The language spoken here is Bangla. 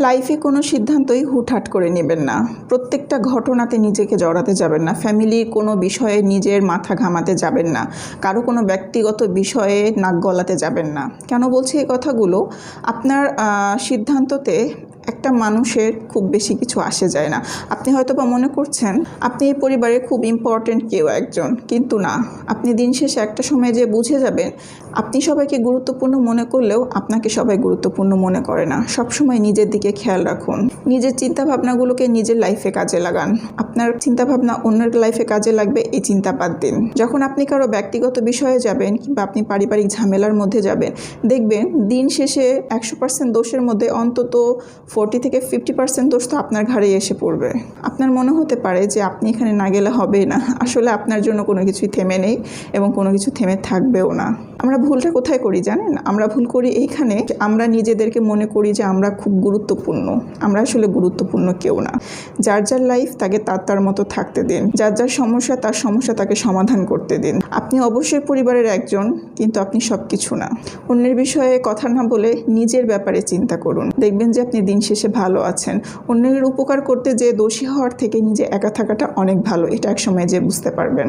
লাইফে কোনো সিদ্ধান্তই হুটহাট করে নেবেন না। প্রত্যেকটা ঘটনাতে নিজেকে জড়াতে যাবেন না। ফ্যামিলির কোনো বিষয়ে নিজের মাথা ঘামাতে যাবেন না। কারো কোনো ব্যক্তিগত বিষয়ে নাক গলাতে যাবেন না। কেন বলছি এই কথাগুলো? আপনার সিদ্ধান্ততে একটা মানুষের খুব বেশি কিছু আসে যায় না। আপনি হয়তো বা মনে করছেন আপনি এই পরিবারের খুব ইম্পর্ট্যান্ট কেউ একজন, কিন্তু না। আপনি দিন শেষে একটা সময় যে বুঝে যাবেন আপনি সবাইকে গুরুত্বপূর্ণ মনে করলেও আপনাকে সবাই গুরুত্বপূর্ণ মনে করে না। সবসময় নিজের দিকে খেয়াল রাখুন। নিজের চিন্তাভাবনাগুলোকে নিজের লাইফে কাজে লাগান। আপনার চিন্তাভাবনা অন্যের লাইফে কাজে লাগবে এই চিন্তা বাদ দিন। যখন আপনি কারো ব্যক্তিগত বিষয়ে যাবেন কিংবা আপনি পারিবারিক ঝামেলার মধ্যে যাবেন, দেখবেন দিন শেষে 100% দোষের মধ্যে অন্তত 40 থেকে 50% দোষ তো আপনার ঘাড়ে এসে পড়বে। আপনার মনে হতে পারে যে আপনি এখানে না গেলে হবেই না। আসলে আপনার জন্য কোনো কিছুই থেমে নেই এবং কোনো কিছু থেমে থাকবেও না। আমরা ভুলটা কোথায় করি জানেন? আমরা ভুল করি এইখানে, আমরা নিজেদেরকে মনে করি যে আমরা খুব গুরুত্বপূর্ণ। আমরা আসলে গুরুত্বপূর্ণ কেউ না। যার যার লাইফ তাকে তার মতো থাকতে দিন। যার যার সমস্যা তার সমস্যা তাকে সমাধান করতে দিন। আপনি অবশ্যই পরিবারের একজন, কিন্তু আপনি সব কিছু না। অন্যের বিষয়ে কথা না বলে নিজের ব্যাপারে চিন্তা করুন। দেখবেন যে আপনি দিন শেষে ভালো আছেন। অন্যের উপকার করতে যে দোষী হওয়ার থেকে নিজে একা থাকাটা অনেক ভালো। এটা একসময় যে বুঝতে পারবেন।